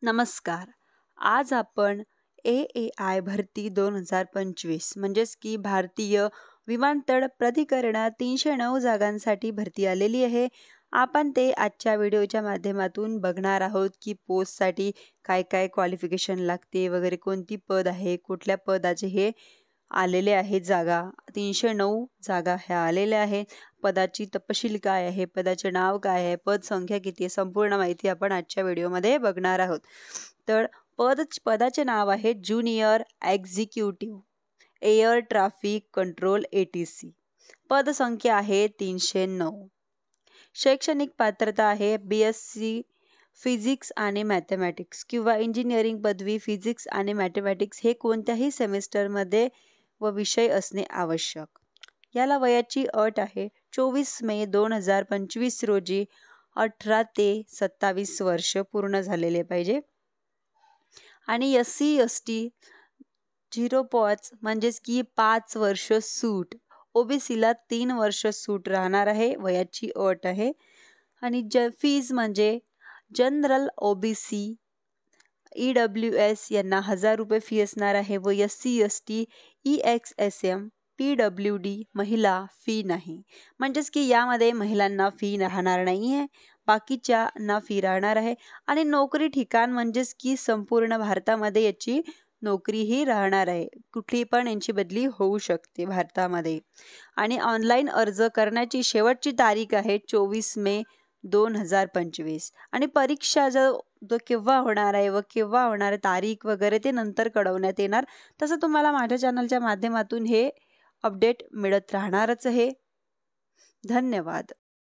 नमस्कार. आज आपण AAI भरती 2025 म्हणजेच की भारतीय विमानतळ प्राधिकरणात 309 जागांसाठी भरती आलेली आहे. आपण ते आजच्या व्हिडिओच्या माध्यमातून बघणार आहोत की पोस्टसाठी काय-काय क्वालिफिकेशन लागते वगैरे कोणती पद आहे, कुठल्या पदाचे हे आलेले आहेत जागा. 309 जागा ह्या आलेल्या आहेत. पदाची तपशील काय आहे, पदाचे नाव काय आहे, पद संख्या किती आहे, संपूर्ण माहिती आपण आजच्या व्हिडिओमध्ये बघणार आहोत. तर पदाचे नाव आहे junior executive air traffic control ATC. पदसंख्या आहे 309. शैक्षणिक पात्रता आहे BSc फिजिक्स आणि मॅथमॅटिक्स किंवा इंजिनिअरिंग पदवी फिजिक्स आणि मॅथमॅटिक्स हे कोणत्याही सेमेस्टरमध्ये व विषय असणे आवश्यक. याला वयाची अट आहे 24 मे 2025 रोजी 18 ते 27 वर्ष पूर्ण झालेले पाहिजे. आणि SC ST 0 म्हणजेच की 5 वर्ष सूट. OBCला 3 वर्ष सूट राहणार आहे, वयाची अट आहे. आणि फीज म्हणजे जनरल OBC EWS यांना 1000 रुपये फी असणार आहे व SC ST EXSM PWD महिला फी नाही. म्हणजेच की यामध्ये महिलांना फी राहणार नाही आहे, बाकीच्यांना फी राहणार आहे. आणि नोकरी ठिकाण म्हणजेच की संपूर्ण भारतामध्ये याची नोकरीही राहणार आहे. कुठली पण यांची बदली होऊ शकते भारतामध्ये. आणि ऑनलाईन अर्ज करण्याची शेवटची तारीख आहे 24 मे 2025. आणि परीक्षा जो केव्हा होणार आहे व केव्हा होणार आहे तारीख वगैरे ते नंतर कळवण्यात येणार. तसं तुम्हाला माझ्या चॅनलच्या माध्यमातून हे अपडेट मिळत राहणारच आहे. धन्यवाद.